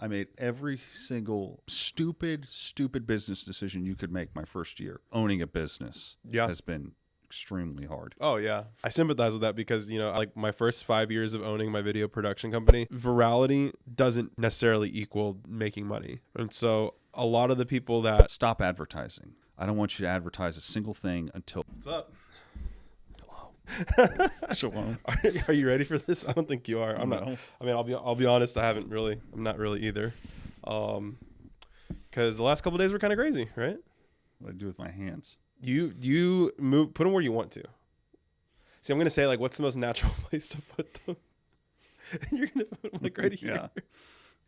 I made every single stupid business decision you could make my first year. Owning a business has been extremely hard. Oh yeah. I sympathize with that because, like my first 5 years of owning my video production company, virality doesn't necessarily equal making money. And so a lot of the people that stop advertising. I don't want you to advertise a single thing until. What's up? Shalom. Are you ready for this? I don't think you are. I'm not. I mean, I'll be honest. I'm not really either. Because the last couple of days were kind of crazy, right? What do I do with my hands? You put them where you want to. See, I'm gonna say like, what's the most natural place to put them? And you're gonna put them like right here.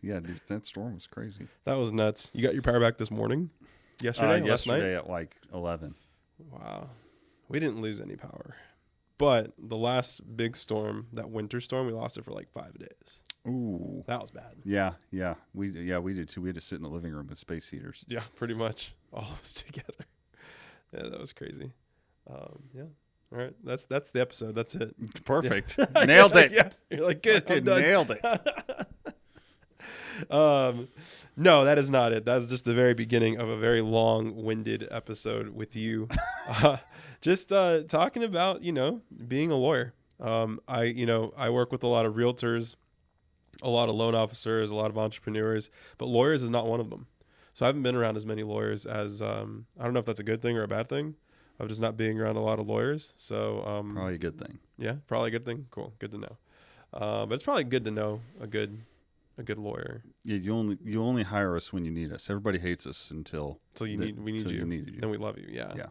Yeah, dude, that storm was crazy. That was nuts. You got your power back this morning? Yesterday last night? Yesterday at like 11. Wow. We didn't lose any power. But the last big storm, that winter storm, we lost it for like 5 days. Ooh. That was bad. Yeah. We did too. We had to sit in the living room with space heaters. Yeah, pretty much. All of us together. Yeah, that was crazy. Yeah. All right. That's the episode. That's it. Perfect. Yeah. Nailed it. Yeah. You're like, good. I'm done. Nailed it. No, that is not it. That's just the very beginning of a very long-winded episode with you. Just talking about, being a lawyer. I work with a lot of realtors, a lot of loan officers, a lot of entrepreneurs, but lawyers is not one of them. So I haven't been around as many lawyers as, I don't know if that's a good thing or a bad thing of just not being around a lot of lawyers. So, probably a good thing. Yeah, probably a good thing. Cool. Good to know. But it's probably good to know a good lawyer. Yeah, you only hire us when you need us. Everybody hates us until we need you. Then we love you. Yeah. Yeah.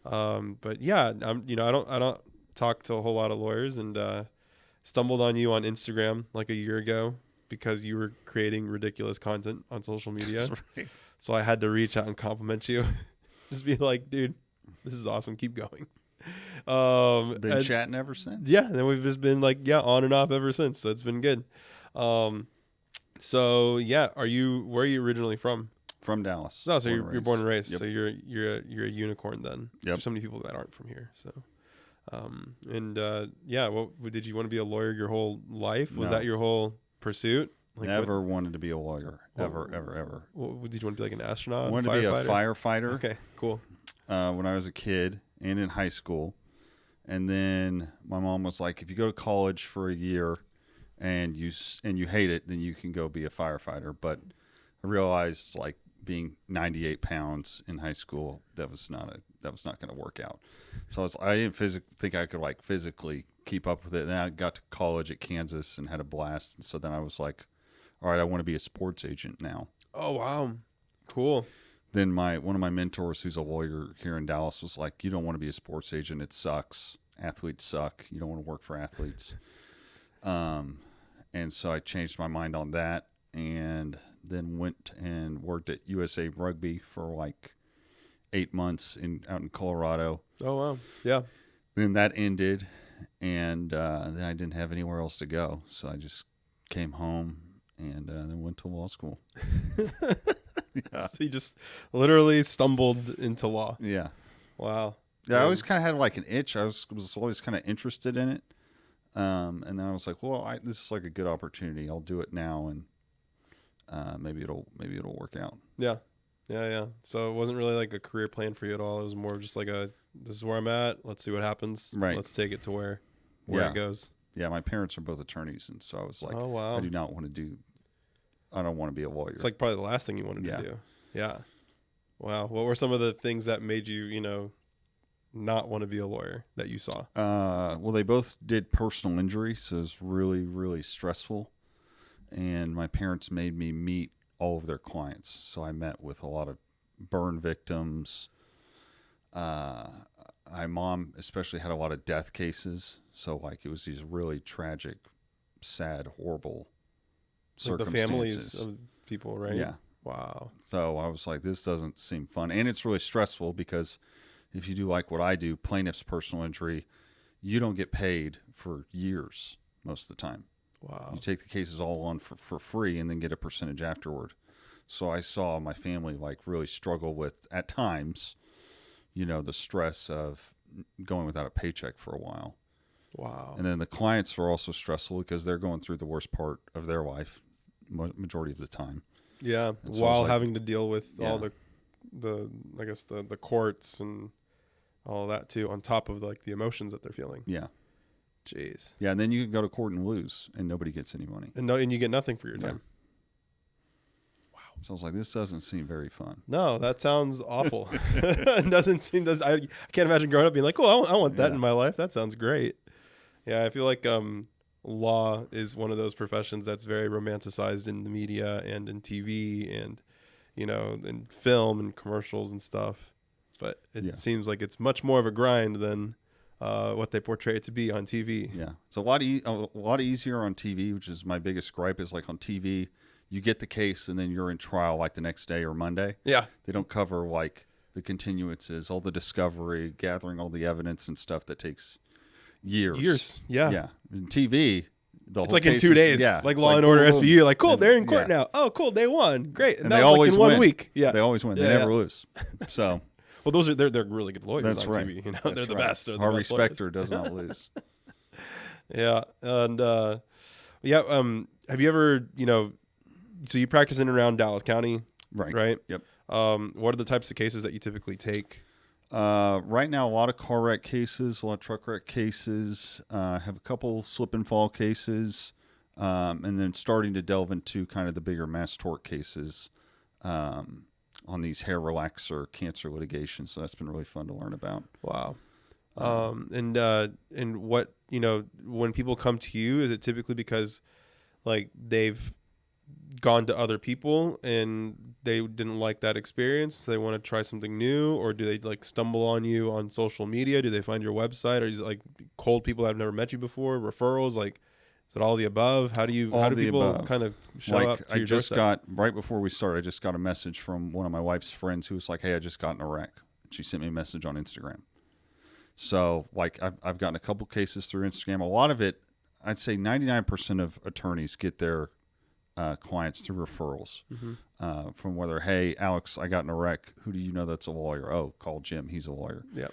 But yeah, I don't talk to a whole lot of lawyers, and stumbled on you on Instagram like a year ago because you were creating ridiculous content on social media. Right. So I had to reach out and compliment you. Just be like, dude, this is awesome. Keep going. Been chatting ever since. Yeah. And then we've just been like, on and off ever since. So it's been good. So yeah, where are you originally from? From Dallas. Oh, so you're born and raised. Yep. So you're a unicorn then. Yep. There's so many people that aren't from here. So, what did you want to be a lawyer your whole life? Was that your whole pursuit? Like Never wanted to be a lawyer. Ever. Did you want to be like an astronaut? I wanted to be a firefighter. Okay, cool. When I was a kid and in high school, and then my mom was like, if you go to college for a year and you hate it, then you can go be a firefighter. But I realized like being 98 pounds in high school, that was not going to work out. So I didn't think I could like physically keep up with it. And then I got to college at Kansas and had a blast. And so then I was like, all right, I want to be a sports agent now. Oh, wow. Cool. Then one of my mentors, who's a lawyer here in Dallas, was like, you don't want to be a sports agent. It sucks. Athletes suck. You don't want to work for athletes. And so I changed my mind on that, and then went and worked at USA Rugby for like 8 months out in Colorado. Oh, wow. Yeah. Then that ended, and then I didn't have anywhere else to go. So I just came home and then went to law school. Yeah. So you just literally stumbled into law. Yeah. Wow. Yeah, I always kind of had like an itch. I was always kind of interested in it. And then I was like, well, this is like a good opportunity. I'll do it now, and maybe it'll work out. Yeah. So it wasn't really like a career plan for you at all. It was more of just like this is where I'm at. Let's see what happens. Right. Let's take it to where it goes. Yeah, my parents are both attorneys, and so I was like, oh, wow. I don't want to be a lawyer. It's like probably the last thing you wanted to do. Yeah. Wow. What were some of the things that made you, not want to be a lawyer that you saw? Well, they both did personal injury, so it was really, really stressful. And my parents made me meet all of their clients. So I met with a lot of burn victims. My mom especially had a lot of death cases. So like it was these really tragic, sad, horrible circumstances. The families of people, right? Yeah. Wow. So I was like, this doesn't seem fun. And it's really stressful because if you do like what I do, plaintiff's personal injury, you don't get paid for years most of the time. Wow. You take the cases all on for free and then get a percentage afterward. So I saw my family like really struggle with, at times, the stress of going without a paycheck for a while. Wow. And then the clients are also stressful because they're going through the worst part of their life, majority of the time. Yeah, And so while it's like- having to deal with all Yeah. the I guess the courts and all that too, on top of like the emotions that they're feeling. Yeah. Jeez. Yeah. And then you can go to court and lose and nobody gets any money. And you get nothing for your Yeah. time. So I was like, this doesn't seem very fun. No, that sounds awful. It doesn't seem. I can't imagine growing up being like, "Oh, I want that Yeah. in my life. That sounds great." Yeah, I feel like law is one of those professions that's very romanticized in the media and in TV and in film and commercials and stuff. But it seems like it's much more of a grind than what they portray it to be on TV. Yeah. It's a lot easier on TV, which is my biggest gripe. Is like on TV, you get the case and then you're in trial like the next day or Monday. Yeah. They don't cover like the continuances, all the discovery, gathering all the evidence and stuff that takes years. Yeah. Yeah. In TV, It's like in 2 days. Yeah. Like it's Law and Order boom, boom. SVU. Like, cool, And- they're in court yeah. now. Oh, cool, they won. Great. And that they was always like in 1 win. week. Yeah. They always win. They Yeah, never yeah. lose. So Well, they're really good lawyers that's on right. TV. That's They're the right. best. They're the Our best lawyers. respecter does not lose. Yeah, and have you ever so you practice in and around Dallas County, Right. right? Yep. What are the types of cases that you typically take? Right now, a lot of car wreck cases, a lot of truck wreck cases. Have a couple slip and fall cases, and then starting to delve into kind of the bigger mass tort cases on these hair relaxer cancer litigation. So that's been really fun to learn about. Wow. And what when people come to you, is it typically because like they've gone to other people and they didn't like that experience, so they want to try something new, or do they like stumble on you on social media? Do they find your website, or is it like cold people that have never met you before, referrals? Like, is it all the above? How do people above. kind of show up to I your just doorstep? right before we started, I just got a message from one of my wife's friends who was like, "Hey, I just got in a wreck." She sent me a message on Instagram. So like I've gotten a couple cases through Instagram. A lot of it, I'd say 99% of attorneys get their clients through referrals from whether, hey, Alex, I got in a wreck. Who do you know that's a lawyer? Oh, call Jim. He's a lawyer. Yeah.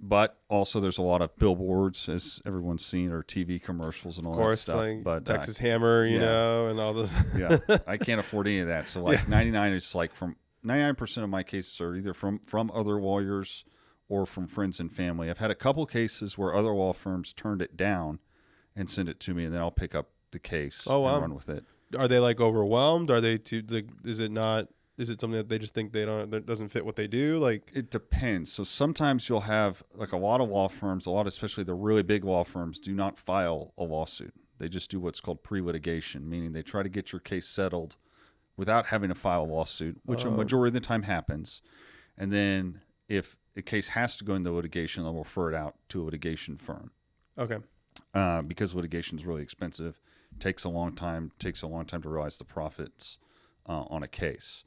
But also there's a lot of billboards, as everyone's seen, or TV commercials and all Of course, that stuff. like But Texas Hammer, and all those. yeah, I can't afford any of that. So like 99 is like from 99% of my cases are either from other lawyers or from friends and family. I've had a couple cases where other law firms turned it down and sent it to me, and then I'll pick up the case and run with it. Are they like overwhelmed? Are they too like? Is it not? Is it something that they just think that doesn't fit what they do? Like, It depends. So sometimes you'll have like a lot of law firms, especially the really big law firms, do not file a lawsuit. They just do what's called pre-litigation, meaning they try to get your case settled without having to file a lawsuit, which a majority of the time happens. And then if a case has to go into litigation, they'll refer it out to a litigation firm. okay, Because litigation is really expensive, takes a long time to realize the profits on a case.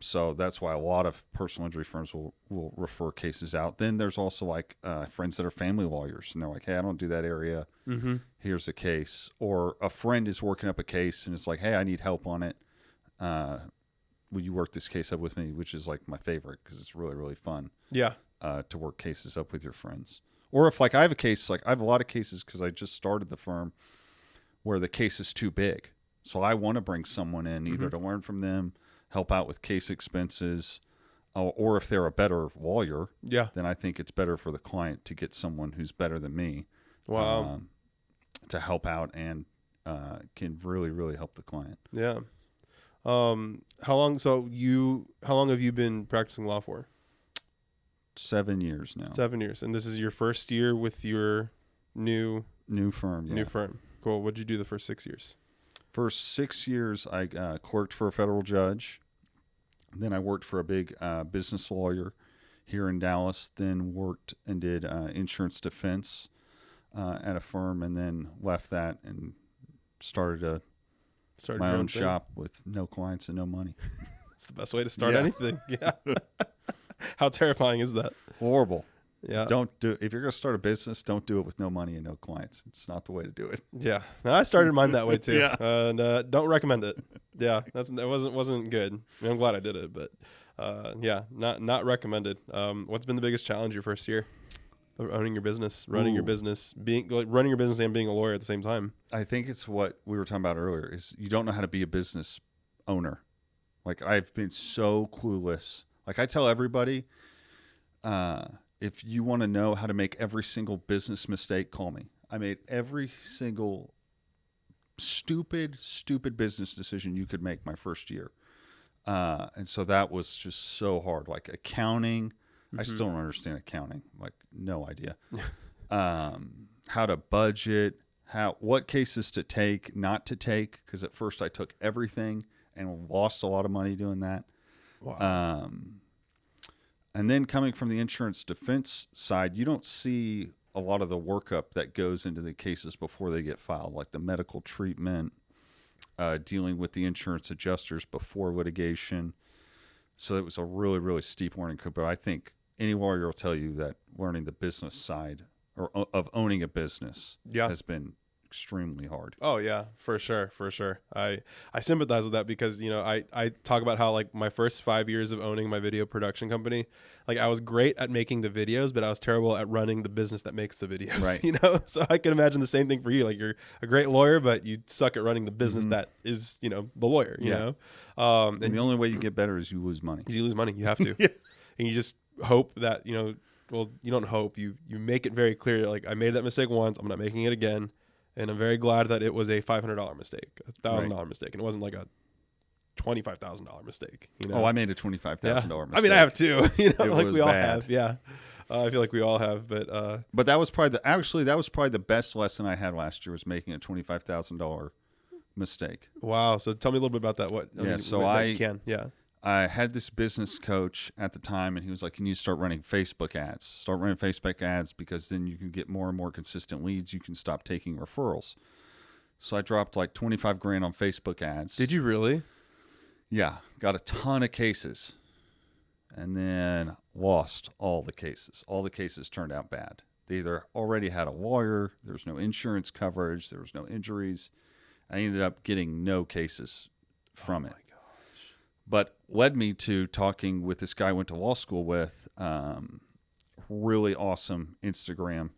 So that's why a lot of personal injury firms will refer cases out. Then there's also like friends that are family lawyers, and they're like, hey, I don't do that area. mm-hmm. Here's a case. Or a friend is working up a case and it's like, hey, I need help on it. Will you work this case up with me? Which is like my favorite because it's really, really fun Yeah, to work cases up with your friends. Or if like I have a case, like I have a lot of cases because I just started the firm where the case is too big. So I want to bring someone in either to learn from them, help out with case expenses, or if they're a better lawyer, yeah. then I think it's better for the client to get someone who's better than me. Wow. To help out and can really, really help the client. Yeah. How long have you been practicing law for? 7 years now. 7 years. And this is your first year with your new firm. Yeah. new firm. Cool. What'd you do the first 6 years? First 6 years, I clerked for a federal judge. Then I worked for a big business lawyer here in Dallas. Then worked and did insurance defense at a firm, and then left that and started my own thing? shop with no clients and no money. It's the best way to start Yeah. anything. Yeah. How terrifying is that? Horrible. Yeah. If you're going to start a business, don't do it with no money and no clients. It's not the way to do it. Yeah. No, I started mine that way too. Yeah. And don't recommend it. Yeah. That wasn't good. I mean, I'm glad I did it, but yeah, not recommended. What's been the biggest challenge your first year? of owning your business, running your business, running your business and being a lawyer at the same time. I think it's what we were talking about earlier is you don't know how to be a business owner. Like I've been so clueless. Like I tell everybody, if you want to know how to make every single business mistake, call me. I made every single stupid business decision you could make my first year. And so that was just so hard. Like accounting, I still don't understand accounting. Like no idea. How to budget, what cases to take, not to take. Because at first I took everything and lost a lot of money doing that. Wow. And then coming from the insurance defense side, you don't see a lot of the workup that goes into the cases before they get filed, like the medical treatment, dealing with the insurance adjusters before litigation. So it was a really, really steep learning curve. But I think any lawyer will tell you that learning the business side or of owning a business has been extremely hard. Oh yeah, for sure. I sympathize with that because, you know, I talk about how like my first 5 years of owning my video production company, like I was great at making the videos, but I was terrible at running the business that makes the videos. Right. You know, so I can imagine the same thing for you. Like you're a great lawyer, but you suck at running the business that is, you know, the lawyer. You know, and the only way you get better is you lose money. You lose money. You have to. And you just hope that, you know, well, you don't hope. You make it very clear. Like I made that mistake once. I'm not making it again. And I'm very glad that it was a $500 mistake, a $1,000 mistake, and it wasn't like a $25,000 mistake. You know? Oh, I made a $25,000 mistake. I mean, I have too. You know, like we all bad. have. Yeah, I feel like we all have. But that was probably the best lesson I had last year was making a $25,000 mistake. Wow. So tell me a little bit about that. I had this business coach at the time, and he was like, you need to start running Facebook ads. Start running Facebook ads because then you can get more and more consistent leads. You can stop taking referrals. So I dropped like $25,000 on Facebook ads. Did you really? Yeah. Got a ton of cases and then lost all the cases. All the cases turned out bad. They either already had a lawyer, there was no insurance coverage, there was no injuries. I ended up getting no cases from it. But led me to talking with this guy I went to law school with, really awesome Instagram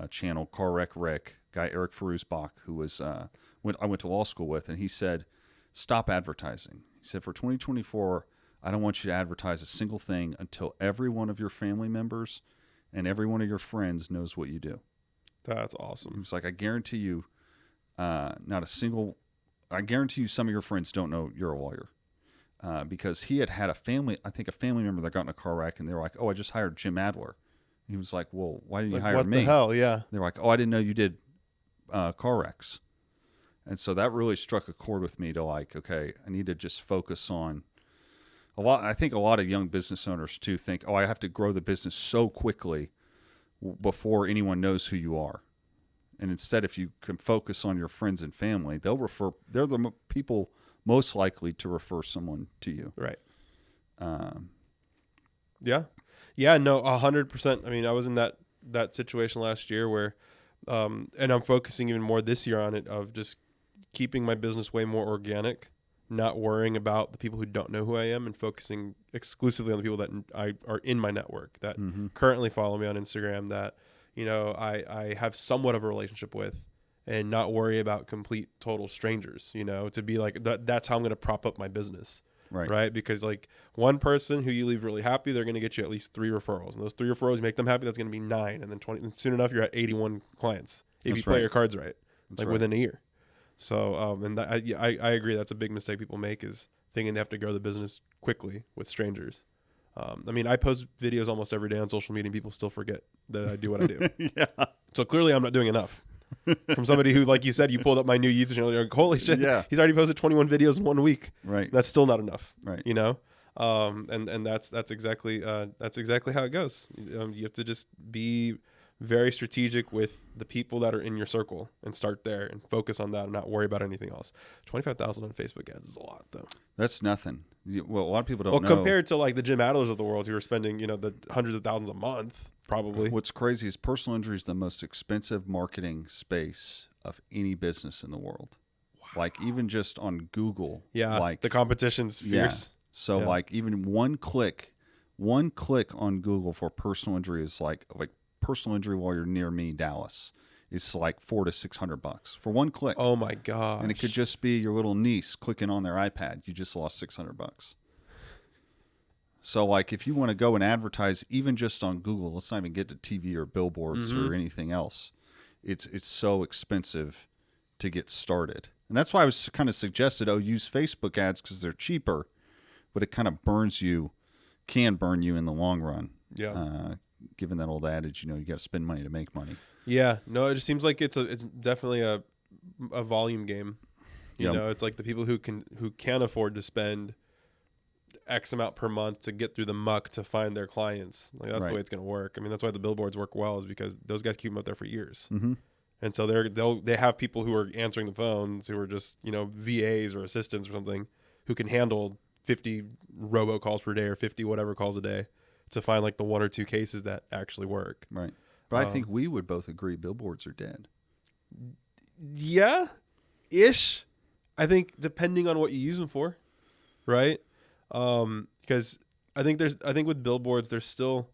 channel, Car Wreck Rick, guy Eric Feruzbach, who was I went to law school with, and he said, stop advertising. He said, for 2024, I don't want you to advertise a single thing until every one of your family members and every one of your friends knows what you do. That's awesome. He was like, I guarantee you some of your friends don't know you're a lawyer. Because he had a family member that got in a car wreck, and they were like, oh, I just hired Jim Adler. And he was like, well, why didn't you hire me? What the hell? Yeah. They were like, oh, I didn't know you did car wrecks. And so that really struck a chord with me to like, okay, I need to just focus on I think a lot of young business owners too think, oh, I have to grow the business so quickly before anyone knows who you are. And instead, if you can focus on your friends and family, they're the people most likely to refer someone to you. Right. Yeah. No, 100%. I mean, I was in that situation last year where, and I'm focusing even more this year on it, of just keeping my business way more organic, not worrying about the people who don't know who I am, and focusing exclusively on the people that are in my network, that currently follow me on Instagram, that, you know, I have somewhat of a relationship with, and not worry about complete total strangers, you know, to be like, that's how I'm going to prop up my business. Right. Because like one person who you leave really happy, they're going to get you at least 3 referrals, and those 3 referrals, you make them happy, that's going to be 9, and then 20, and soon enough you're at 81 clients if you play your cards right, within a year. So, and I agree. That's a big mistake people make, is thinking they have to grow the business quickly with strangers. I mean, I post videos almost every day on social media, and people still forget that I do what I do. Yeah. So clearly I'm not doing enough. From somebody who, like you said, you pulled up my new YouTube channel, you're like, holy shit, he's already posted 21 videos in 1 week. Right. That's still not enough. Right. You know? And that's exactly how it goes. You have to just be very strategic with the people that are in your circle and start there and focus on that and not worry about anything else. 25,000 on Facebook ads is a lot, though. That's nothing. Well, a lot of people don't know. Well, compared to like the Jim Adlers of the world who are spending, you know, the hundreds of thousands a month, probably. What's crazy is personal injury is the most expensive marketing space of any business in the world. Wow. Like even just on Google. Yeah. Like the competition's fierce. Yeah. So like even one click on Google for personal injury is like personal injury lawyer near me, Dallas. It's like $400 to $600 for one click. Oh my gosh. And it could just be your little niece clicking on their iPad. You just lost $600. So like if you want to go and advertise even just on Google, let's not even get to TV or billboards or anything else. It's so expensive to get started. And that's why I was kind of suggested, use Facebook ads because they're cheaper, but it kind of can burn you in the long run. Yeah. Given that old adage, you got to spend money to make money. Yeah. No, it just seems like it's definitely a volume game. You know, it's like the people who can afford to spend X amount per month to get through the muck to find their clients. Like that's the way it's going to work. I mean, that's why the billboards work well, is because those guys keep them up there for years. Mm-hmm. And so they have people who are answering the phones who are just, VAs or assistants or something who can handle 50 robocalls per day or 50 whatever calls a day to find like the one or two cases that actually work. Right. But I think we would both agree billboards are dead. Yeah, ish. I think depending on what you use them for, right? Because I think with billboards there's still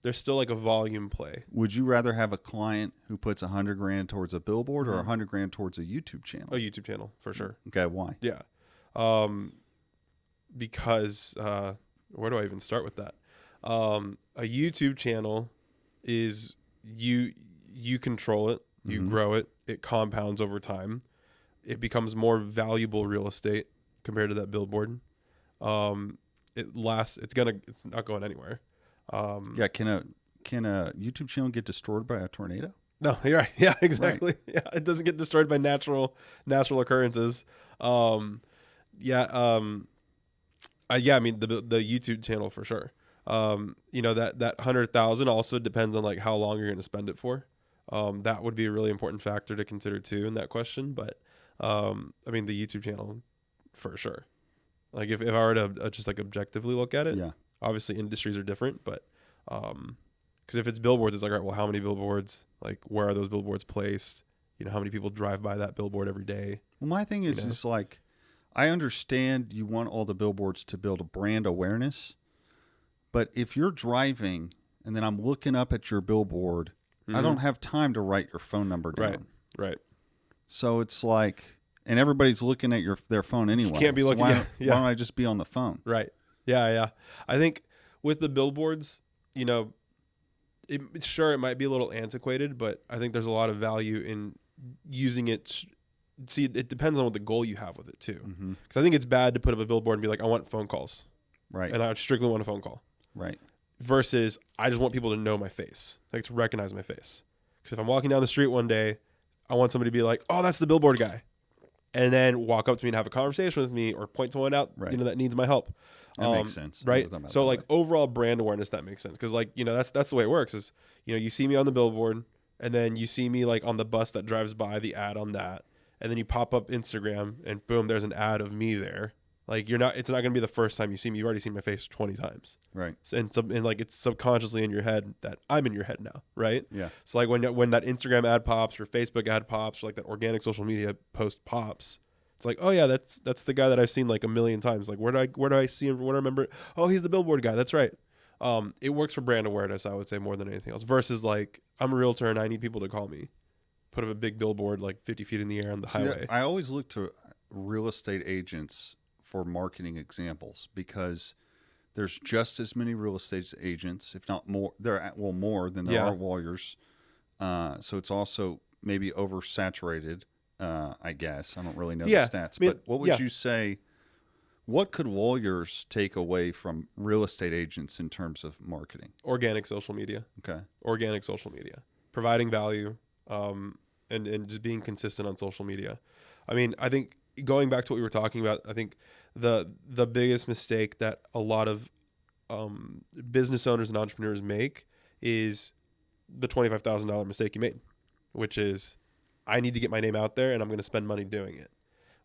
like a volume play. Would you rather have a client who puts $100,000 towards a billboard or $100,000 towards a YouTube channel? A YouTube channel for sure. Okay, why? Yeah, because where do I even start with that? A YouTube channel is you control it, you grow it, it compounds over time, it becomes more valuable real estate compared to that billboard. It lasts. It's not going anywhere. Yeah, can a YouTube channel get destroyed by a tornado? No, you're right. Yeah, exactly. Right. Yeah, it doesn't get destroyed by natural occurrences. I mean the YouTube channel for sure. That 100,000 also depends on like how long you're going to spend it for. That would be a really important factor to consider too in that question. But I mean the YouTube channel for sure. Like if I were to just like objectively look at it, obviously industries are different, but because if it's billboards, it's like, all right, well, how many billboards? Like, where are those billboards placed? How many people drive by that billboard every day? Well, my thing is like, I understand you want all the billboards to build a brand awareness, but if you're driving and then I'm looking up at your billboard, I don't have time to write your phone number down. Right. So it's like, and everybody's looking at their phone anyway. You can't be looking. Why don't I just be on the phone? Right. Yeah. I think with the billboards, it might be a little antiquated, but I think there's a lot of value in using it. See, it depends on what the goal you have with it too. Because I think it's bad to put up a billboard and be like, I want phone calls. Right. And I strictly want a phone call. Right. Versus I just want people to know my face, like to recognize my face. Because if I'm walking down the street one day, I want somebody to be like, oh, that's the billboard guy. And then walk up to me and have a conversation with me or point someone out, that needs my help. That makes sense. Right. So like overall brand awareness, that makes sense. Cause like, that's the way it works is, you see me on the billboard and then you see me like on the bus that drives by, the ad on that. And then you pop up Instagram and boom, there's an ad of me there. Like it's not going to be the first time you see me. You've already seen my face 20 times. Right. And like it's subconsciously in your head that I'm in your head now. Right. Yeah. So like when that Instagram ad pops or Facebook ad pops or like that organic social media post pops, it's like, oh yeah, that's the guy that I've seen like a million times. Like where do I see him? Where do I remember? Oh, he's the billboard guy. That's right. It works for brand awareness, I would say, more than anything else. Versus like I'm a realtor and I need people to call me. Put up a big billboard like 50 feet in the air on the highway. I always look to real estate agents for marketing examples because there's just as many real estate agents, if not more. More than there are lawyers. So it's also maybe oversaturated. I guess I don't really know the stats, but what would you say? What could lawyers take away from real estate agents in terms of marketing? Organic social media. Okay. Organic social media, providing value, and just being consistent on social media. I mean, I think going back to what we were talking about, I think the biggest mistake that a lot of business owners and entrepreneurs make is the $25,000 mistake you made, which is I need to get my name out there and I'm going to spend money doing it.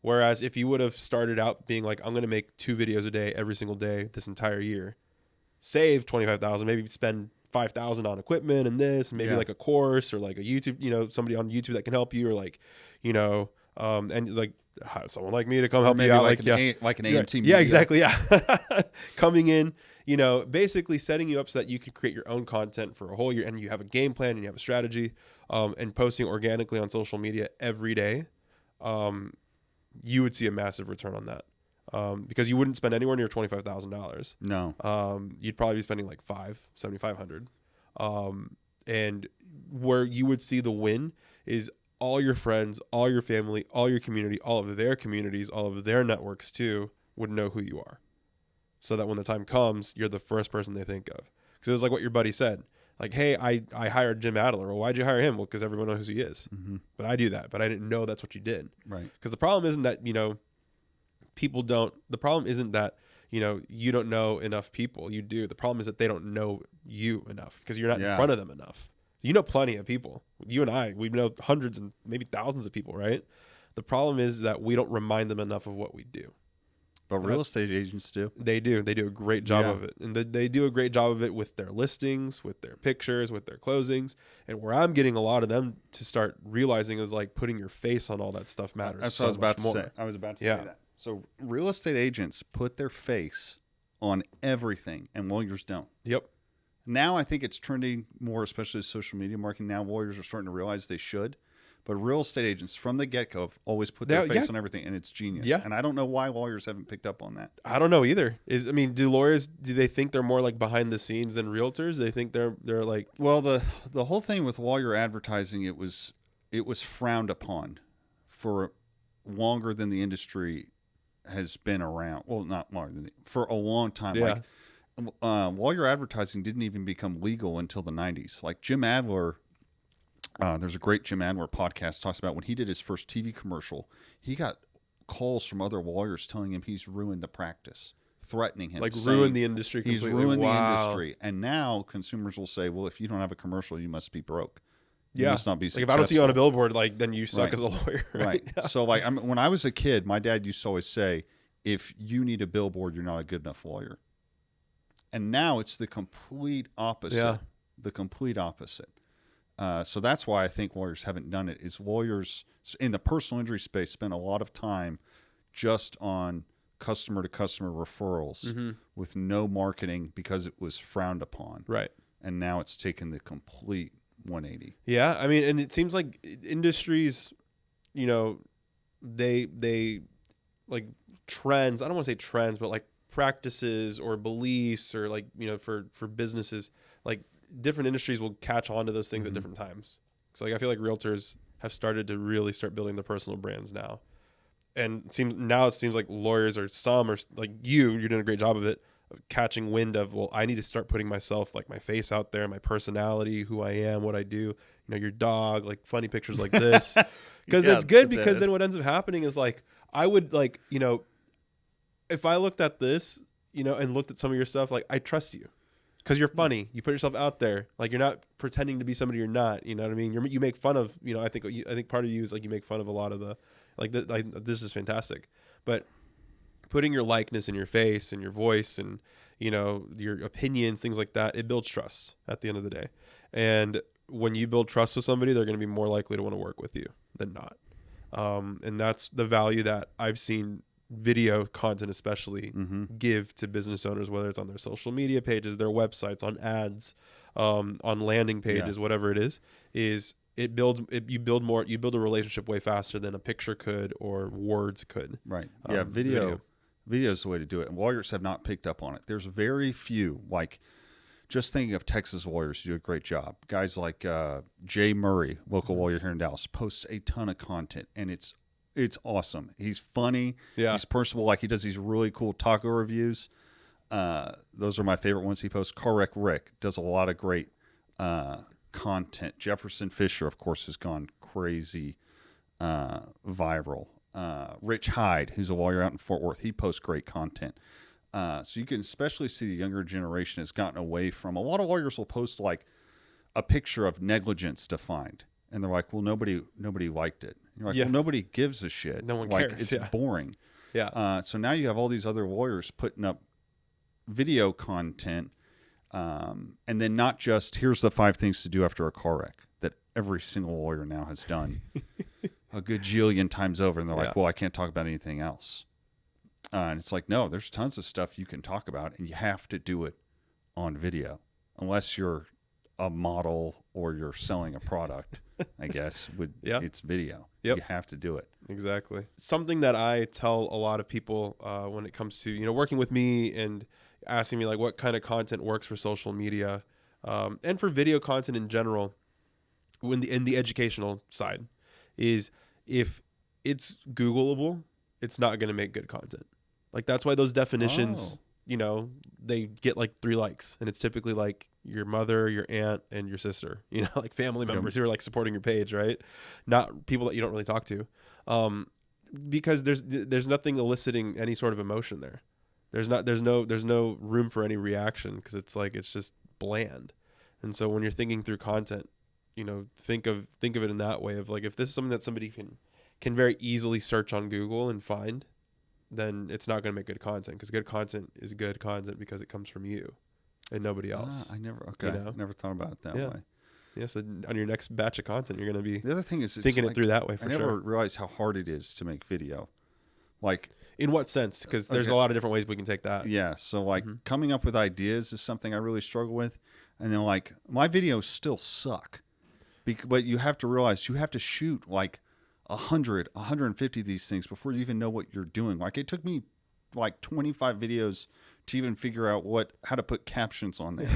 Whereas if you would have started out being like, I'm going to make 2 videos a day every single day this entire year, save $25,000, maybe spend $5,000 on equipment and this, and maybe like a course or like a YouTube, somebody on YouTube that can help you, or like, And like someone like me to come Or help maybe you out, like an AMT media. yeah, exactly, yeah. Coming in, basically setting you up so that you can create your own content for a whole year, and you have a game plan and you have a strategy, and posting organically on social media every day. You would see a massive return on that, because you wouldn't spend anywhere near $25,000. No. You'd probably be spending like $7,500. And where you would see the win is all your friends, all your family, all your community, all of their communities, all of their networks too would know who you are. So that when the time comes, you're the first person they think of. Because it was like what your buddy said. Like, hey, I hired Jim Adler. Well, why'd you hire him? Well, because everyone knows who he is. Mm-hmm. But I do that. But I didn't know that's what you did. Right. Because the problem isn't that, people don't. The problem isn't that, you don't know enough people. You do. The problem is that they don't know you enough because you're not in front of them enough. You know plenty of people. You and I, we know hundreds and maybe thousands of people, right? The problem is that we don't remind them enough of what we do. But real estate agents do. They do. They do a great job of it. And they do a great job of it with their listings, with their pictures, with their closings. And where I'm getting a lot of them to start realizing is like putting your face on all that stuff matters. That's so what I was about to more. say. I was about to say that. So real estate agents put their face on everything and lawyers don't. Yep. Now I think it's trending more, especially with social media marketing. Now lawyers are starting to realize they should. But real estate agents from the get-go have always put their face on everything, and it's genius. Yeah. And I don't know why lawyers haven't picked up on that. I don't know either. Do lawyers, do they think they're more like behind the scenes than realtors? They think they're like... Well, the whole thing with lawyer advertising, it was frowned upon for longer than the industry has been around. Well, not longer than for a long time. Yeah. Like lawyer advertising didn't even become legal until the 90s. Like Jim Adler... there's a great Jim Adler podcast talks about when he did his first TV commercial, he got calls from other lawyers telling him he's ruined the practice, threatening him. Like ruined the industry completely. He's ruined the industry. And now consumers will say, well, if you don't have a commercial, you must be broke. You must not be successful. Like if I don't see you on a billboard, like then you suck as a lawyer. Right. Yeah. So like when I was a kid, my dad used to always say, if you need a billboard, you're not a good enough lawyer. And now it's the complete opposite. Yeah. The complete opposite. So that's why I think lawyers haven't done it. Is lawyers in the personal injury space spend a lot of time just on customer-to-customer referrals with no marketing because it was frowned upon. Right. And now it's taken the complete 180. Yeah, I mean, and it seems like industries, they like trends. I don't want to say trends, but like practices or beliefs or like for businesses, like different industries will catch on to those things at different times. So like I feel like realtors have started to really start building their personal brands now, and it seems like lawyers or like you're doing a great job of it, of catching wind of, well, I need to start putting myself, like my face out there, my personality, who I am, what I do, your dog, like funny pictures like this, because it's good because then what ends up happening is like I would like if I looked at this and looked at some of your stuff, like I trust you. Because you're funny, you put yourself out there. Like you're not pretending to be somebody you're not. You know what I mean? You make fun of. I think part of you is like you make fun of a lot of the, this is fantastic. But putting your likeness in your face and your voice and your opinions, things like that, it builds trust at the end of the day. And when you build trust with somebody, they're going to be more likely to want to work with you than not. And that's the value that I've seen video content especially give to business owners, whether it's on their social media pages, their websites, on ads, on landing pages, whatever it is you build a relationship way faster than a picture could or words could. Right. Yeah. Video is the way to do it. And lawyers have not picked up on it. There's very few, like just thinking of Texas lawyers who do a great job. Guys like Jay Murray, local lawyer here in Dallas, posts a ton of content, and it's awesome. He's funny. Yeah. He's personable. Like he does these really cool taco reviews. Those are my favorite ones he posts. Car Wreck Rick does a lot of great content. Jefferson Fisher, of course, has gone crazy viral. Rich Hyde, who's a lawyer out in Fort Worth, he posts great content. So you can especially see the younger generation has gotten away from, a lot of lawyers will post like a picture of negligence defined. And they're like, well, nobody liked it. You're like, well, nobody gives a shit. No one cares. It's boring. Yeah. So now you have all these other lawyers putting up video content, and then not just here's the 5 things to do after a car wreck that every single lawyer now has done. a gajillion times over, and they're like, Yeah. well, I can't talk about anything else. And it's like, no, there's tons of stuff you can talk about, and you have to do it on video, unless you're a model or you're selling a product. I guess it's video. Yep. You have to do it. Exactly. Something that I tell a lot of people when it comes to working with me and asking me like what kind of content works for social media and for video content in general, in the educational side, is if it's Googleable, it's not going to make good content. Like that's why those definitions, they get like 3 likes, and it's typically like your mother, your aunt, and your sister, like family members who are like supporting your page, right? Not people that you don't really talk to, because there's nothing eliciting any sort of emotion there. There's no room for any reaction, because it's just bland. And so when you're thinking through content, think of it in that way of like, if this is something that somebody can very easily search on Google and find, then it's not going to make good content, because good content is good content because it comes from you and nobody else. I never thought about it that way. Yeah. So on your next batch of content, you're going to be the other thing is thinking it through that way. I never realized how hard it is to make video. Like, in what sense? Because there's a lot of different ways we can take that. Yeah. So like coming up with ideas is something I really struggle with. And then like my videos still suck, but you have to realize you have to shoot like 100, 150 of these things before you even know what you're doing. Like it took me like 25 videos to even figure out how to put captions on there.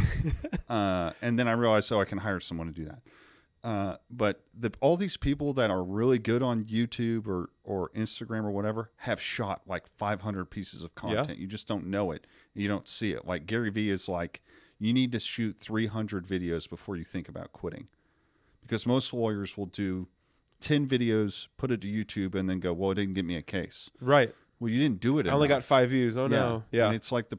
And then I realized, I can hire someone to do that. But all these people that are really good on YouTube or Instagram or whatever have shot like 500 pieces of content. Yeah. You just don't know it. You don't see it. Like Gary Vee is like, you need to shoot 300 videos before you think about quitting, because most lawyers will do 10 videos, put it to YouTube, and then go, well, it didn't get me a case. Right. Well, you didn't do it. I only got 5 views. Oh, no. Yeah. And it's like the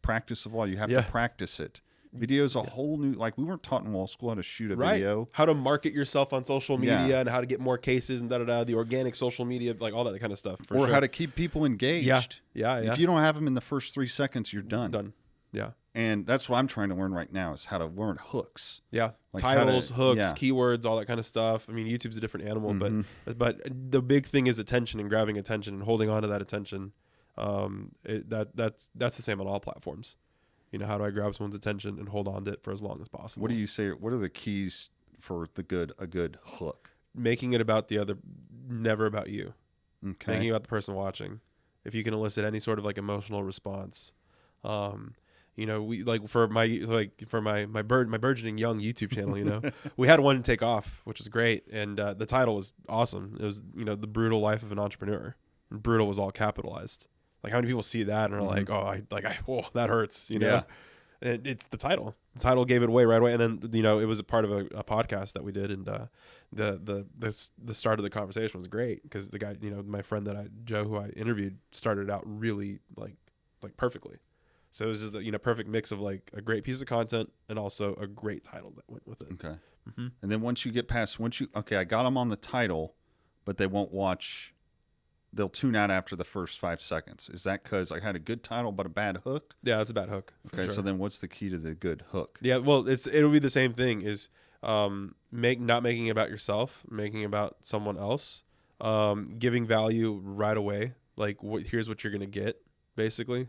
practice of law. You have to practice it. Video is a whole new, like we weren't taught in law school how to shoot a video. How to market yourself on social media and how to get more cases and the organic social media, like all that kind of stuff. Or how to keep people engaged. Yeah. If you don't have them in the first 3 seconds, you're done. Done. Yeah. And that's what I'm trying to learn right now, is how to learn hooks. Yeah. Like titles, hooks, keywords, all that kind of stuff. I mean, YouTube's a different animal, but the big thing is attention and grabbing attention and holding on to that attention. That's the same on all platforms. How do I grab someone's attention and hold on to it for as long as possible? What do you say? What are the keys for a good hook? Making it about the other, never about you. Okay. Making it about the person watching. If you can elicit any sort of like emotional response, we like for my burgeoning young YouTube channel, we had one take off, which was great, and the title was awesome. It was the brutal life of an entrepreneur. And brutal was all capitalized. Like, how many people see that and are like, oh, that hurts, And it's the title. The title gave it away right away, and then it was a part of a podcast that we did, and the start of the conversation was great, because the guy, my friend Joe, who I interviewed, started out really like perfectly. So it was just the perfect mix of like a great piece of content and also a great title that went with it. Okay. And then once you get past, I got them on the title, but they won't watch. They'll tune out after the first 5 seconds. Is that because I had a good title but a bad hook? Yeah, that's a bad hook. Okay, sure. So then what's the key to the good hook? Yeah, well, it'll be the same thing. Is not making it about yourself, making it about someone else, giving value right away. Like, here's what you're gonna get, basically.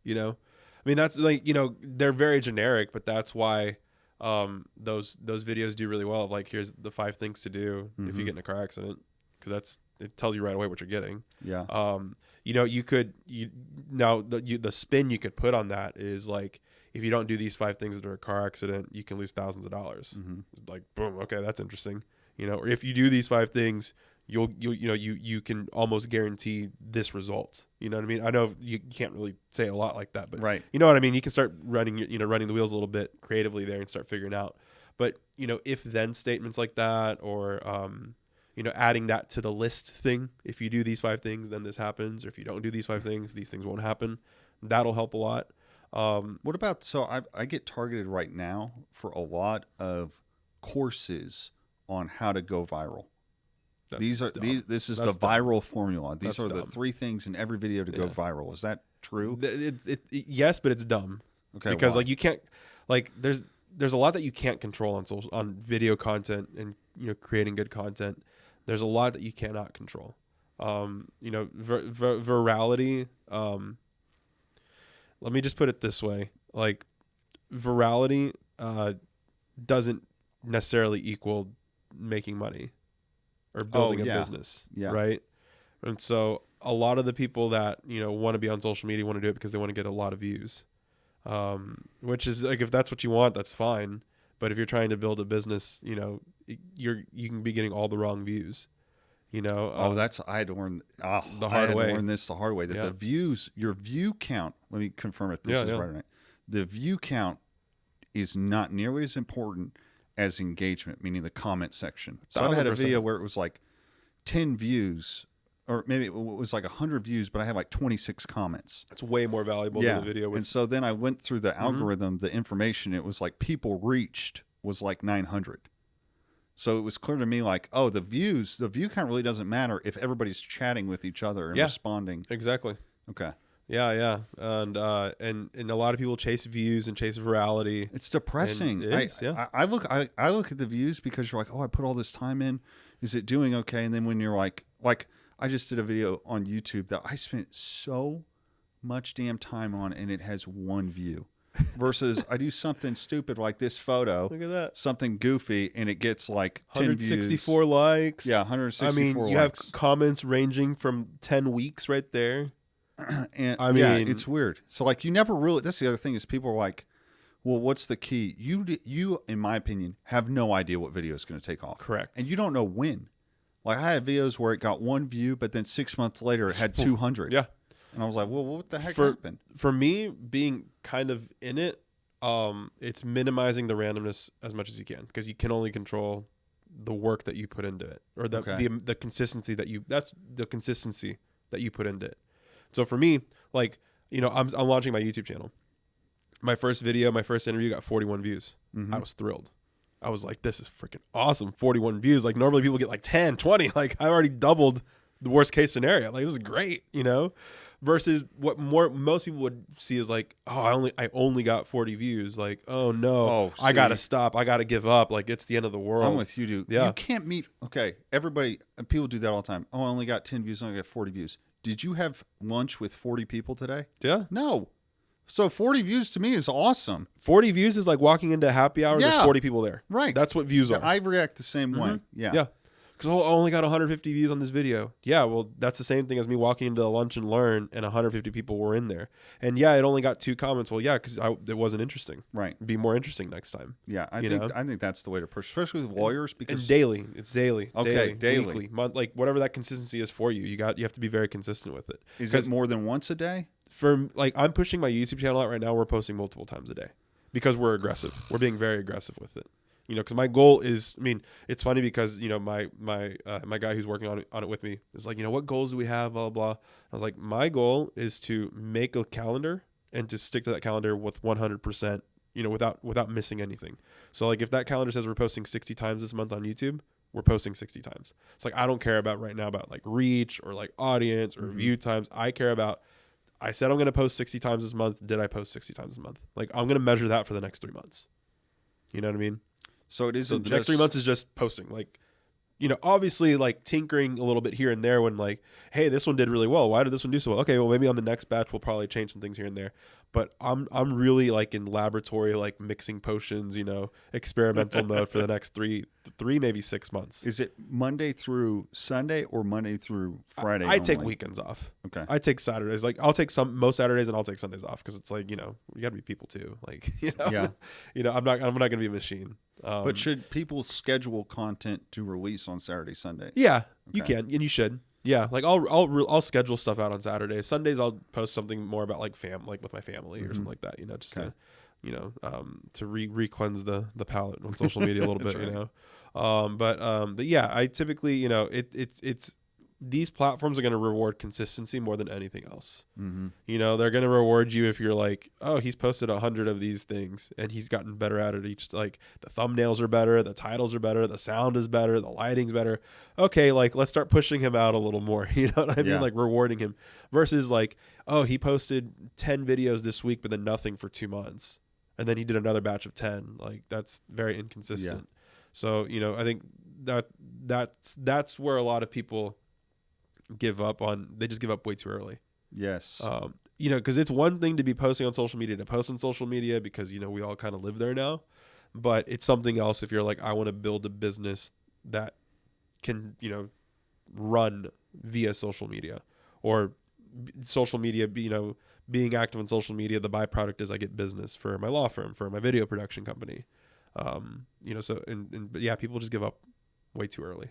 I mean, that's like, they're very generic, but that's why those videos do really well. Like, here's the 5 things to do if you get in a car accident, because it tells you right away what you're getting. Yeah. The spin you could put on that is like, if you don't do these 5 things after a car accident, you can lose thousands of dollars. Like, boom. Okay. That's interesting. Or if you do these 5 things, you can almost guarantee this result. You know what I mean? I know you can't really say a lot like that, but right. You know what I mean? You can start running the wheels a little bit creatively there and start figuring out. But, if then statements like that, or, adding that to the list thing, if you do these 5 things, then this happens. Or if you don't do these 5 things, these things won't happen. That'll help a lot. What about, I get targeted right now for a lot of courses on how to go viral. This is the viral formula. These are the 3 things in every video to go viral. Is that true? Yes, but it's dumb. Okay. Because you can't, there's a lot that you can't control on video content and creating good content There's a lot that you cannot control. Virality. Let me just put it this way. Like, virality doesn't necessarily equal making money or building a business, right? And so a lot of the people that, want to be on social media want to do it because they want to get a lot of views, which is like, if that's what you want, that's fine. But if you're trying to build a business, you can be getting all the wrong views. I had to learn this the hard way, that the views, your view count, let me confirm if this is right or not. The view count is not nearly as important as engagement, meaning the comment section. So 100%. I've had a video where it was like 10 views, or maybe it was like 100 views, but I had like 26 comments. It's way more valuable than the video. And so then I went through the algorithm, the information, it was like people reached was like 900. So it was clear to me, like, the view count really doesn't matter if everybody's chatting with each other and responding. Exactly. Okay. Yeah. And a lot of people chase views and chase virality. It's depressing. I look at the views because you're like, I put all this time in. Is it doing okay? And then when you're like I just did a video on YouTube that I spent so much damn time on, and it has 1 view. Versus I do something stupid like this photo. Look at that. Something goofy, and it gets like 10 views. 164 likes. Yeah, 164 likes. I mean, you have comments ranging from 10 weeks right there. And it's weird. So like, you never really, that's the other thing, is people are like, well, what's the key? You, in my opinion, have no idea what video is going to take off. Correct. And you don't know when. Like, I had videos where it got 1 view, but then 6 months later it had 200. Yeah. And I was like, well, what the heck happened? For me, being kind of in it, it's minimizing the randomness as much as you can, because you can only control the work that you put into it, or the consistency that you put into it. So for me, like, I'm launching my YouTube channel. My first interview got 41 views. Mm-hmm. I was thrilled. I was like, this is freaking awesome. 41 views. Like, normally people get like 10, 20. Like, I already doubled the worst case scenario. Like, this is great, versus what most people would see is like, I only got 40 views. Like, oh no, I got to stop. I got to give up. Like, it's the end of the world. I'm with you, dude. Yeah. You can't meet. Okay. People do that all the time. I only got 10 views. I only got 40 views. Did you have lunch with 40 people today? Yeah. No. So 40 views to me is awesome. 40 views is like walking into a happy hour. Yeah. There's 40 people there. Right. That's what views are. I react the same way. Yeah. Yeah. Because I only got 150 views on this video. Yeah, well, that's the same thing as me walking into Lunch and Learn and 150 people were in there. And yeah, it only got 2 comments. Well, yeah, because it wasn't interesting. Right. Be more interesting next time. Yeah, I think that's the way to push, especially with lawyers. Because and daily. It's daily. Okay, daily. Weekly, like whatever that consistency is for you. You have to be very consistent with it. Is it more than once a day? For like, I'm pushing my YouTube channel out right now. We're posting multiple times a day because we're aggressive. We're being very aggressive with it. Because my goal is, it's funny because, my guy who's working on it with me is like, what goals do we have, blah, blah, blah. I was like, my goal is to make a calendar and to stick to that calendar with 100%, without missing anything. So like, if that calendar says we're posting 60 times this month on YouTube, we're posting 60 times. It's like, I don't care about right now about like reach or like audience or view times. I care about, I said I'm going to post 60 times this month. Did I post 60 times this month? Like, I'm going to measure that for the next 3 months. You know what I mean? So it isn't. So the next 3 months is just posting, like, obviously like tinkering a little bit here and there when like, hey, this one did really well. Why did this one do so well? Okay, well maybe on the next batch we'll probably change some things here and there. But I'm really like in laboratory, like mixing potions, experimental mode for the next three maybe 6 months. Is it Monday through Sunday or Monday through Friday? I take weekends off. Okay. I take Saturdays. Like I'll take most Saturdays and I'll take Sundays off because it's like, you got to be people too. Like, Yeah. I'm not going to be a machine. But should people schedule content to release on Saturday, Sunday? Yeah, you can, and you should. Yeah, like I'll schedule stuff out on Saturdays. Sundays I'll post something more about like with my family or something like that. Just to, to re-cleanse the palate on social media a little bit. Right. But yeah, I typically it's these platforms are going to reward consistency more than anything else. Mm-hmm. They're going to reward you if you're like, oh, he's posted 100 of these things and he's gotten better at it each. Like the thumbnails are better, the titles are better, the sound is better, the lighting's better. Okay, like let's start pushing him out a little more. You know what I mean? Like rewarding him versus like, oh, he posted 10 videos this week, but then nothing for 2 months, and then he did another batch of 10. Like that's very inconsistent. Yeah. So I think that's where a lot of people give up on. They just give up way too early. Yes. Because it's one thing to be posting on social media, because, we all kind of live there now. But it's something else if you're like, I want to build a business that can, run via social media, or social media, being active on social media. The byproduct is I get business for my law firm, for my video production company. But yeah, people just give up way too early.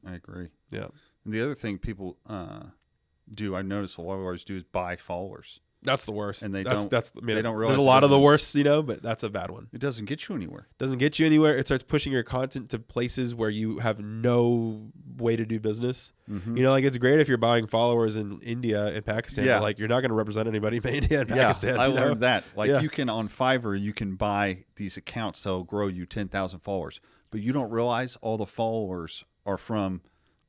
I agree. Yeah. And the other thing people I've noticed a lot of lawyers do is buy followers. That's the worst. And they don't realize there's a lot of the worst, but that's a bad one. It doesn't get you anywhere. It starts pushing your content to places where you have no way to do business. Mm-hmm. It's great if you're buying followers in India and Pakistan, but you're not going to represent anybody in India and Pakistan. I learned that. You can, on Fiverr, you can buy these accounts that'll grow you 10,000 followers, but you don't realize all the followers are from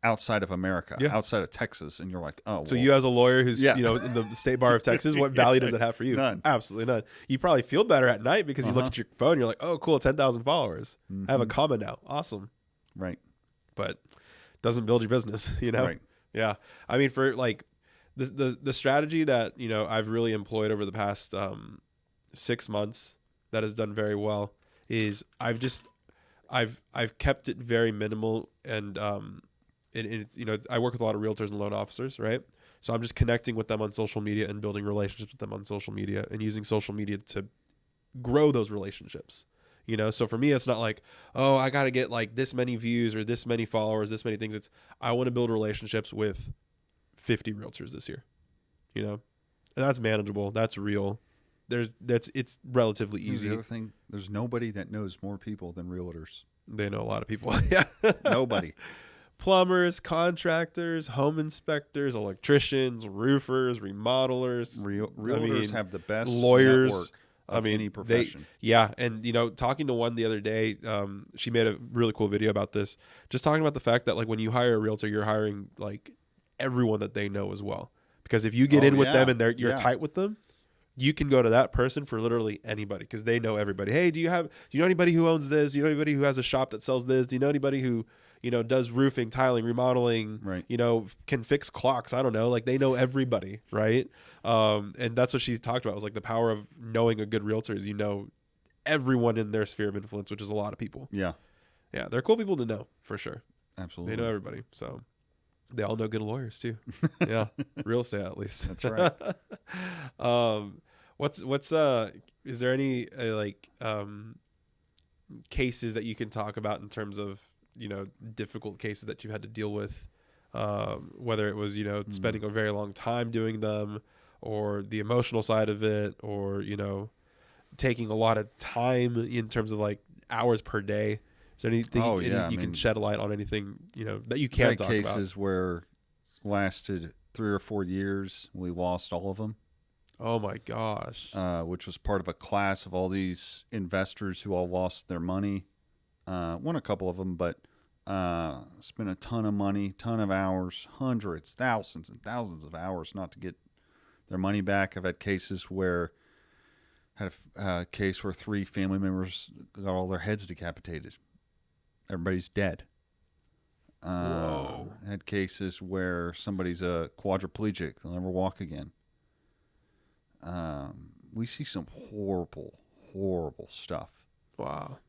outside of America, outside of Texas, and you're like, oh. So you as a lawyer who's in the State Bar of Texas, what value does it have for you? None. Absolutely none. You probably feel better at night because you look at your phone, and you're like, oh, cool, 10,000 followers. I have a comment now. Awesome. Right. But doesn't build your business, Right. Yeah. I mean, for the strategy that I've really employed over the past 6 months that has done very well is I've kept it very minimal, and I work with a lot of realtors and loan officers, right? So I'm just connecting with them on social media and building relationships with them on social media and using social media to grow those relationships. So for me, it's not like, oh, I got to get like this many views or this many followers, this many things. It's, I want to build relationships with 50 realtors this year, and that's manageable. That's real. It's relatively easy. The other thing, there's nobody that knows more people than realtors. They know a lot of people. Yeah. Nobody. Plumbers, contractors, home inspectors, electricians, roofers, remodelers. Realtors have the best lawyers network of any profession. And talking to one the other day, she made a really cool video about this, just talking about the fact that when you hire a realtor, you're hiring everyone that they know as well. Because if you get in with them and you're tight with them, you can go to that person for literally anybody because they know everybody. Hey, do you know anybody who owns this? Do you know anybody who has a shop that sells this? Do you know anybody who does roofing, tiling, remodeling, right? Can fix clocks. I don't know. They know everybody, right? And that's what she talked about, was the power of knowing a good realtor is everyone in their sphere of influence, which is a lot of people. Yeah. Yeah. They're cool people to know for sure. Absolutely. They know everybody. So they all know good lawyers too. Yeah. Real estate, at least. That's right. Is there any cases that you can talk about in terms of, difficult cases that you've had to deal with, whether it was, spending a very long time doing them, or the emotional side of it, or, taking a lot of time in terms of hours per day? Is there anything you can shed a light on, anything, that you can talk about? Cases where lasted 3 or 4 years, we lost all of them. Oh my gosh. Which was part of a class of all these investors who all lost their money. Won a couple of them, but spent a ton of money, ton of hours, hundreds, thousands and thousands of hours not to get their money back. I've had cases where a case where 3 family members got all their heads decapitated. Everybody's dead. Whoa. Had cases where somebody's a quadriplegic. They'll never walk again. We see some horrible, horrible stuff. Wow.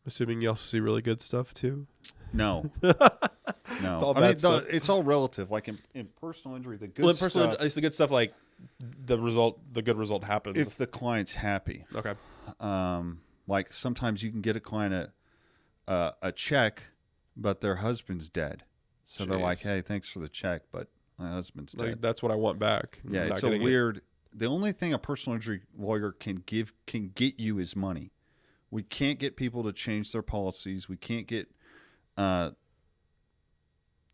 Assuming you also see really good stuff too. No. No. It's all bad stuff. It's all relative. In personal injury, the good stuff. It's the good stuff. The good result happens if the client's happy. Okay. Sometimes you can get a client a check, but their husband's dead. So they're like, "Hey, thanks for the check, but my husband's dead." That's what I want back. Yeah, it's so weird. The only thing a personal injury lawyer can get you is money. We can't get people to change their policies. We can't get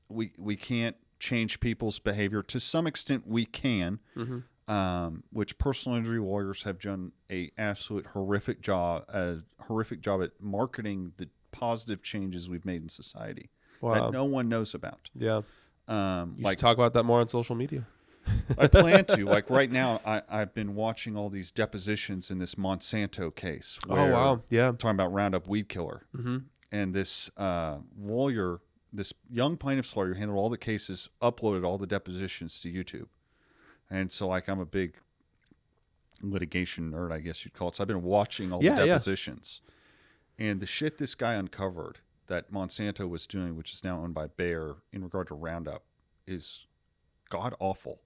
we can't change people's behavior. To some extent, we can, which personal injury lawyers have done a absolute horrific job at marketing the positive changes we've made in society that no one knows about. Yeah. You should talk about that more on social media. I plan to. Right now, I've been watching all these depositions in this Monsanto case. Oh, wow. Yeah. Talking about Roundup weed killer. Mm-hmm. and this lawyer, this young plaintiff's lawyer, handled all the cases, uploaded all the depositions to YouTube. And so, like, I'm a big litigation nerd, I guess you'd call it. So I've been watching all the depositions. And the shit this guy uncovered that Monsanto was doing, which is now owned by Bayer, in regard to Roundup, is god-awful.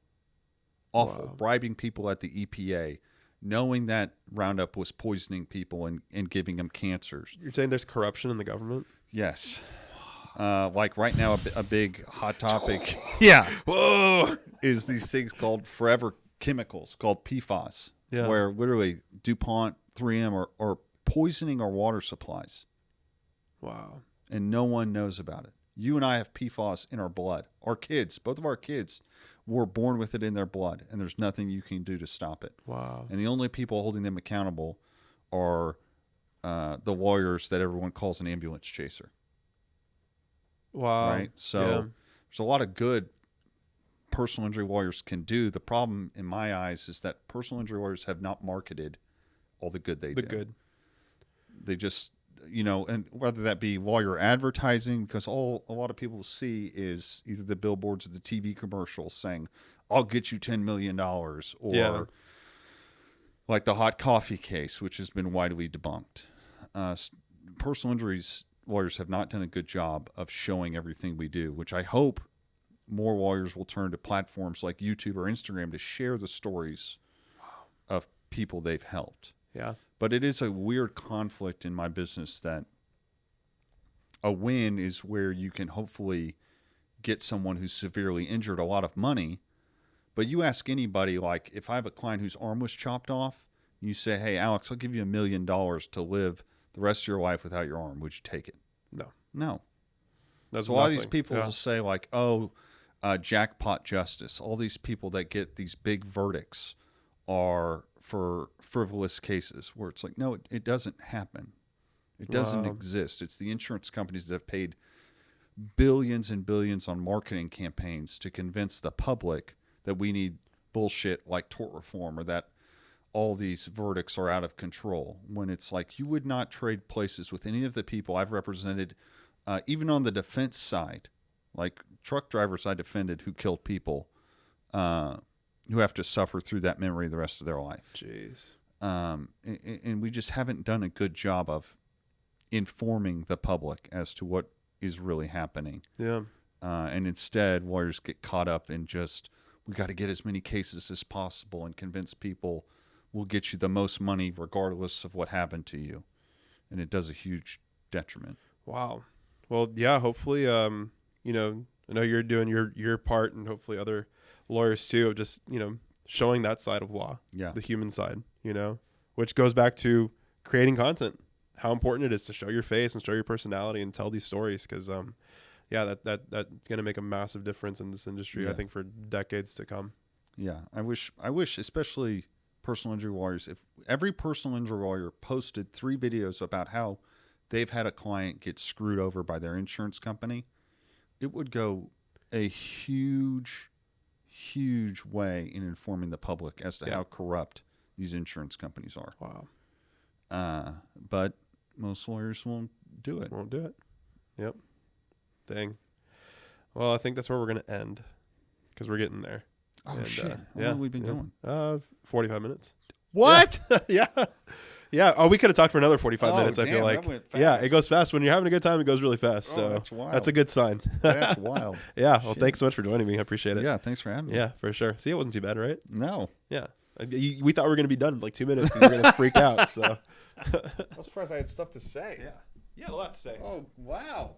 Awful. Wow. Bribing people at the EPA, knowing that Roundup was poisoning people and giving them cancers. You're saying there's corruption in the government? Yes. Like right now, a big hot topic Whoa. is these things called forever chemicals, called PFAS, where literally DuPont, 3M are poisoning our water supplies. Wow. And no one knows about it. You and I have PFAS in our blood. Our kids, both of our kids, were born with it in their blood, and there's nothing you can do to stop it. Wow. And the only people holding them accountable are the lawyers that everyone calls an ambulance chaser. Wow. Right? So there's a lot of good personal injury lawyers can do. The problem, in my eyes, is that personal injury lawyers have not marketed all the good they do. They just, and whether that be lawyer advertising, because a lot of people see is either the billboards or the TV commercials saying, I'll get you $10 million, or like the hot coffee case, which has been widely debunked. Personal injuries lawyers have not done a good job of showing everything we do, which I hope more lawyers will turn to platforms like YouTube or Instagram to share the stories of people they've helped. Yeah. But it is a weird conflict in my business that a win is where you can hopefully get someone who's severely injured a lot of money. But you ask anybody, like if I have a client whose arm was chopped off, you say, hey, Alex, I'll give you $1 million to live the rest of your life without your arm. Would you take it? No. That's so a lot of these people will say like, jackpot justice. All these people that get these big verdicts are for frivolous cases, where it's like, no, it doesn't happen. It doesn't exist. It's the insurance companies that have paid billions and billions on marketing campaigns to convince the public that we need bullshit like tort reform, or that all these verdicts are out of control, when it's like you would not trade places with any of the people I've represented, even on the defense side, like truck drivers I defended who killed people, who have to suffer through that memory the rest of their life. Jeez. And we just haven't done a good job of informing the public as to what is really happening. Yeah. And instead, lawyers get caught up in just, we got to get as many cases as possible and convince people we'll get you the most money regardless of what happened to you. And it does a huge detriment. Wow. Well, yeah, hopefully, I know you're doing your part, and hopefully other lawyers too, of just, showing that side of law, the human side, which goes back to creating content, how important it is to show your face and show your personality and tell these stories. Cause, that's going to make a massive difference in this industry, I think, for decades to come. Yeah. I wish, especially personal injury lawyers, if every personal injury lawyer posted 3 videos about how they've had a client get screwed over by their insurance company, it would go a huge way in informing the public as to how corrupt these insurance companies are. Wow. But most lawyers won't do it. Yep. Dang. Well, I think that's where we're going to end, because we're getting there. Oh, shit. How long have we been going? 45 minutes. What? Yeah. Oh, we could have talked for another 45 minutes, I feel like. That went fast. Yeah, it goes fast. When you're having a good time, it goes really fast. Oh, that's wild. That's a good sign. That's wild. Yeah. Well, thanks so much for joining me. I appreciate it. Yeah, thanks for having me. Yeah, for sure. See, it wasn't too bad, right? No. Yeah. We thought we were going to be done in like 2 minutes, because we were going to freak out. So I was surprised I had stuff to say. Yeah. You had a lot to say. Oh, wow.